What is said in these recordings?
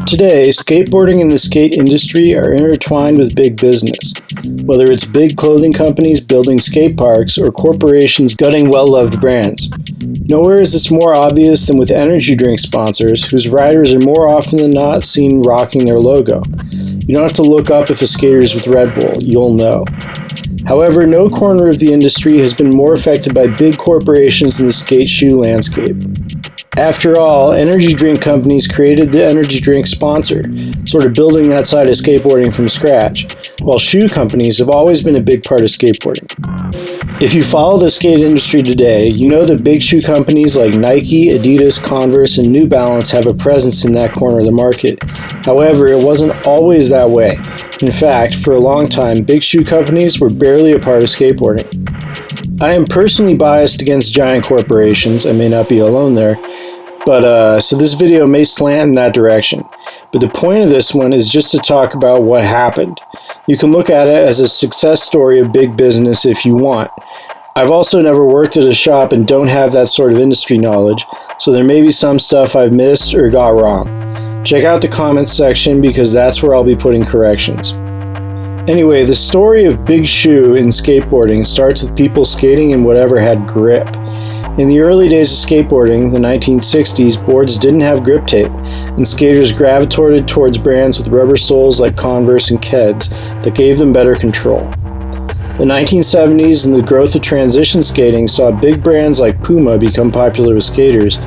Today, skateboarding and the skate industry are intertwined with big business. Whether it's big clothing companies building skate parks or corporations gutting well-loved brands. Nowhere is this more obvious than with energy drink sponsors, whose riders are more often than not seen rocking their logo. You don't have to look up if a skater's with Red Bull, you'll know. However, no corner of the industry has been more affected by big corporations than the skate shoe landscape. After all, energy drink companies created the energy drink sponsor, sort of building that side of skateboarding from scratch, while shoe companies have always been a big part of skateboarding. If you follow the skate industry today, you know that big shoe companies like Nike, Adidas, Converse, and New Balance have a presence in that corner of the market. However, it wasn't always that way. In fact, for a long time, big shoe companies were barely a part of skateboarding. I am personally biased against giant corporations. I may not be alone there, but so this video may slant in that direction. But the point of this one is just to talk about what happened. You can look at it as a success story of big business if you want. I've also never worked at a shop and don't have that sort of industry knowledge, so there may be some stuff I've missed or got wrong. Check out the comments section because that's where I'll be putting corrections. Anyway, the story of Big Shoe in skateboarding starts with people skating in whatever had grip. In the early days of skateboarding, the 1960s, boards didn't have grip tape, and skaters gravitated towards brands with rubber soles like Converse and Keds that gave them better control. The 1970s and the growth of transition skating saw big brands like Puma become popular with skaters,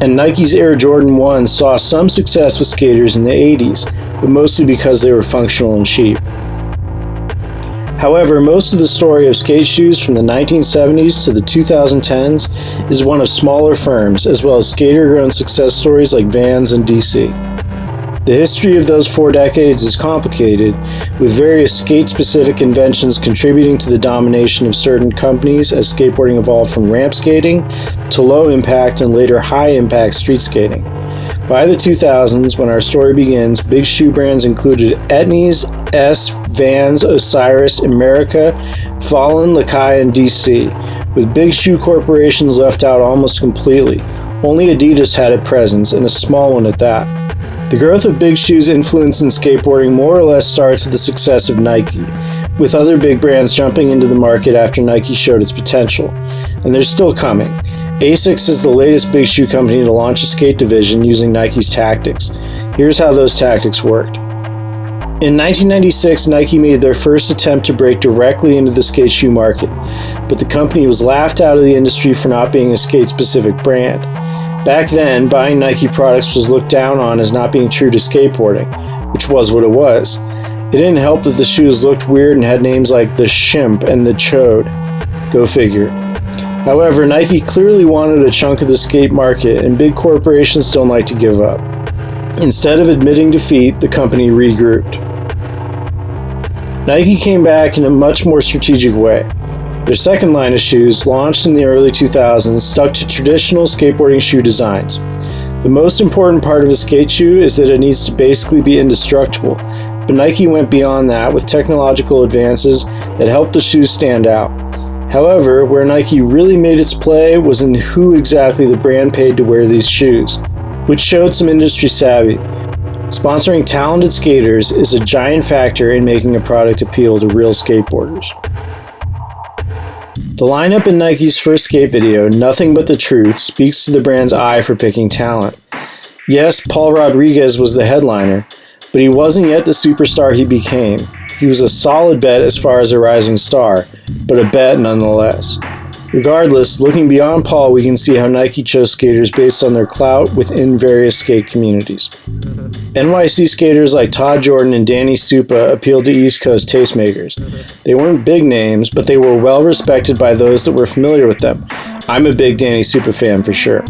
and Nike's Air Jordan 1 saw some success with skaters in the 80s, but mostly because they were functional and cheap. However, most of the story of skate shoes from the 1970s to the 2010s is one of smaller firms, as well as skater-grown success stories like Vans and DC. The history of those 4 decades is complicated, with various skate-specific inventions contributing to the domination of certain companies as skateboarding evolved from ramp skating to low-impact and later high-impact street skating. By the 2000s, when our story begins, big shoe brands included Etnies, Vans, Osiris, America, Fallen, Lakai, and DC, with big shoe corporations left out almost completely. Only Adidas had a presence, and a small one at that. The growth of big shoes' influence in skateboarding more or less starts with the success of Nike, with other big brands jumping into the market after Nike showed its potential. And they're still coming. Asics is the latest big shoe company to launch a skate division using Nike's tactics. Here's how those tactics worked. In 1996, Nike made their first attempt to break directly into the skate shoe market, but the company was laughed out of the industry for not being a skate-specific brand. Back then, buying Nike products was looked down on as not being true to skateboarding, which was what it was. It didn't help that the shoes looked weird and had names like the Shimp and the Chode. Go figure. However, Nike clearly wanted a chunk of the skate market, and big corporations don't like to give up. Instead of admitting defeat, the company regrouped. Nike came back in a much more strategic way. Their second line of shoes, launched in the early 2000s, stuck to traditional skateboarding shoe designs. The most important part of a skate shoe is that it needs to basically be indestructible, but Nike went beyond that with technological advances that helped the shoes stand out. However, where Nike really made its play was in who exactly the brand paid to wear these shoes, which showed some industry savvy. Sponsoring talented skaters is a giant factor in making a product appeal to real skateboarders. The lineup in Nike's first skate video, Nothing But the Truth, speaks to the brand's eye for picking talent. Yes, Paul Rodriguez was the headliner, but he wasn't yet the superstar he became. He was a solid bet as far as a rising star, but a bet nonetheless. Regardless, looking beyond Paul, we can see how Nike chose skaters based on their clout within various skate communities. NYC skaters like Todd Jordan and Danny Supa appealed to East Coast tastemakers. They weren't big names, but they were well respected by those that were familiar with them. I'm a big Danny Supa fan for sure.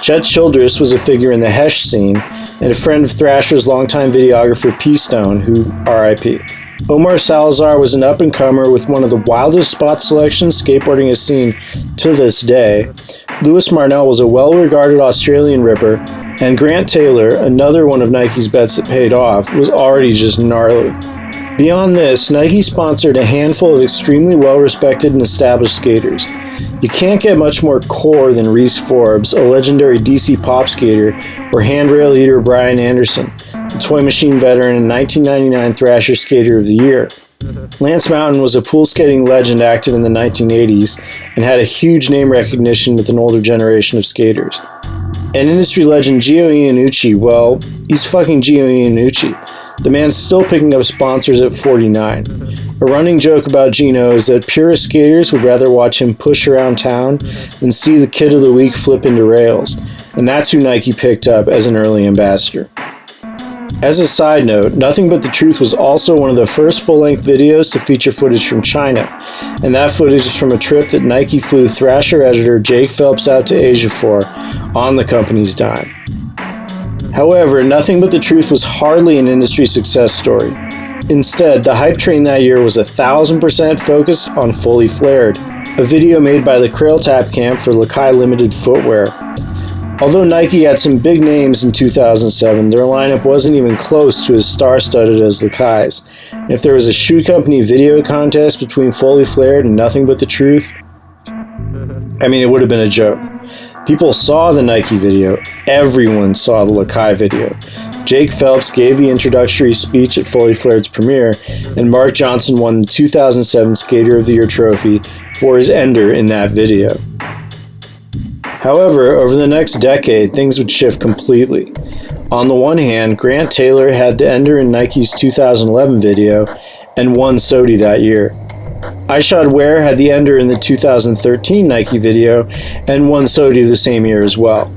Chet Childress was a figure in the Hesh scene, and a friend of Thrasher's longtime videographer P. Stone, who R.I.P. Omar Salazar was an up-and-comer with one of the wildest spot selections skateboarding has seen to this day. Lewis Marnell was a well-regarded Australian ripper, and Grant Taylor, another one of Nike's bets that paid off, was already just gnarly. Beyond this, Nike sponsored a handful of extremely well-respected and established skaters. You can't get much more core than Reese Forbes, a legendary DC pop skater, or handrail eater Brian Anderson. the Toy Machine veteran and 1999 Thrasher Skater of the Year. Lance Mountain was a pool skating legend active in the 1980s and had a huge name recognition with an older generation of skaters. And industry legend Gio Iannucci, well, he's fucking Gio Iannucci. The man's still picking up sponsors at 49. A running joke about Gino is that purist skaters would rather watch him push around town than see the kid of the week flip into rails, and that's who Nike picked up as an early ambassador. As a side note, Nothing But the Truth was also one of the first full-length videos to feature footage from China, and that footage is from a trip that Nike flew Thrasher editor Jake Phelps out to Asia for, on the company's dime. However, Nothing But the Truth was hardly an industry success story. Instead, the hype train that year was 1,000% focused on Fully Flared, a video made by the Krail Tap Camp for Lakai Limited Footwear. Although Nike had some big names in 2007, their lineup wasn't even close to as star-studded as Lakai's. And if there was a shoe company video contest between Fully Flared and Nothing But the Truth, it would have been a joke. People saw the Nike video. Everyone saw the Lakai video. Jake Phelps gave the introductory speech at Fully Flared's premiere, and Mark Johnson won the 2007 Skater of the Year trophy for his ender in that video. However, over the next decade, things would shift completely. On the one hand, Grant Taylor had the ender in Nike's 2011 video and won SOTY that year. Ishod Ware had the ender in the 2013 Nike video and won SOTY the same year as well.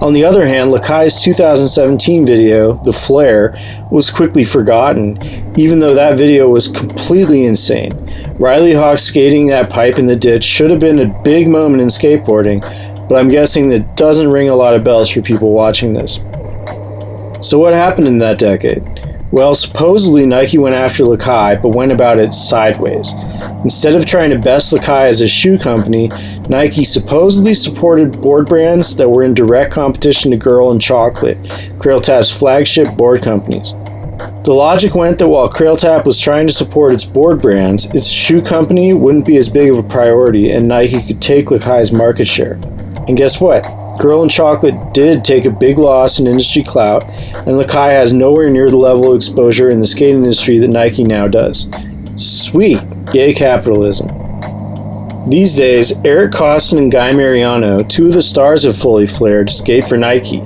On the other hand, Lakai's 2017 video, The Flare, was quickly forgotten, even though that video was completely insane. Riley Hawk skating that pipe in the ditch should have been a big moment in skateboarding, but I'm guessing that doesn't ring a lot of bells for people watching this. So what happened in that decade? Well, supposedly Nike went after Lakai, but went about it sideways. Instead of trying to best Lakai as a shoe company, Nike supposedly supported board brands that were in direct competition to Girl and Chocolate, Krail Tap's flagship board companies. The logic went that while Krail Tap was trying to support its board brands, its shoe company wouldn't be as big of a priority and Nike could take Lakai's market share. And guess what? Girl and Chocolate did take a big loss in industry clout, and Lakai has nowhere near the level of exposure in the skate industry that Nike now does. Sweet! Yay capitalism. These days, Eric Costin and Guy Mariano, two of the stars of Fully Flared, skate for Nike,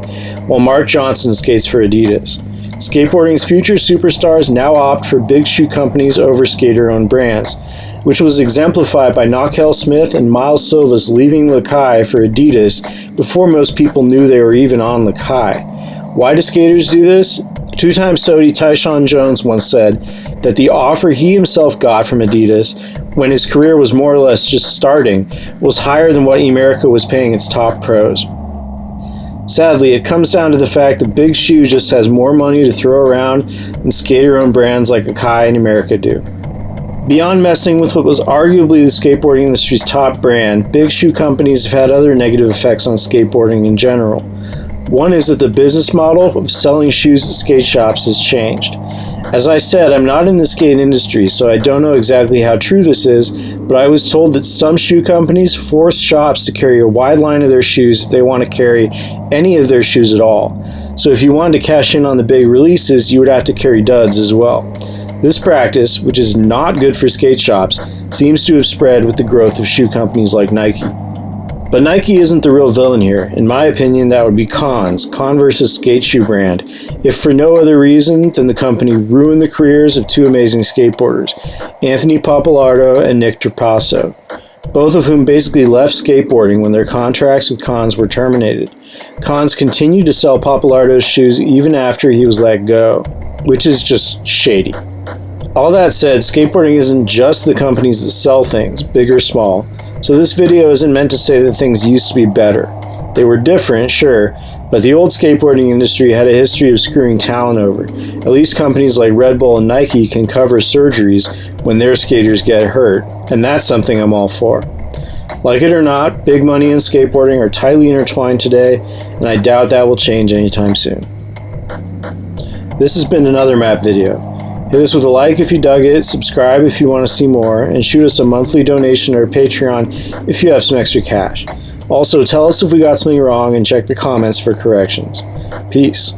while Mark Johnson skates for Adidas. Skateboarding's future superstars now opt for big shoe companies over skater-owned brands, which was exemplified by Knockhell Smith and Miles Silvas leaving Lakai for Adidas before most people knew they were even on Lakai. Why do skaters do this? Two-time SOTY Tyshawn Jones once said that the offer he himself got from Adidas, when his career was more or less just starting, was higher than what America was paying its top pros. Sadly, it comes down to the fact that Big Shoe just has more money to throw around than skater-owned brands like Akai in America do. Beyond messing with what was arguably the skateboarding industry's top brand, big shoe companies have had other negative effects on skateboarding in general. One is that the business model of selling shoes at skate shops has changed. As I said, I'm not in the skate industry, so I don't know exactly how true this is, but I was told that some shoe companies force shops to carry a wide line of their shoes if they want to carry any of their shoes at all. So if you wanted to cash in on the big releases, you would have to carry duds as well. This practice, which is not good for skate shops, seems to have spread with the growth of shoe companies like Nike. But Nike isn't the real villain here. In my opinion, that would be Converse's skate shoe brand, if for no other reason than the company ruined the careers of two amazing skateboarders, Anthony Pappalardo and Nick Trapasso, both of whom basically left skateboarding when their contracts with Cons were terminated. Cons continued to sell Pappalardo's shoes even after he was let go, which is just shady. All that said, skateboarding isn't just the companies that sell things, big or small, so this video isn't meant to say that things used to be better. They were different, sure, but the old skateboarding industry had a history of screwing talent over. At least companies like Red Bull and Nike can cover surgeries when their skaters get hurt, and that's something I'm all for. Like it or not, big money and skateboarding are tightly intertwined today, and I doubt that will change anytime soon. This has been another map video. Hit us with a like if you dug it, subscribe if you want to see more, and shoot us a monthly donation or Patreon if you have some extra cash. Also, tell us if we got something wrong and check the comments for corrections. Peace.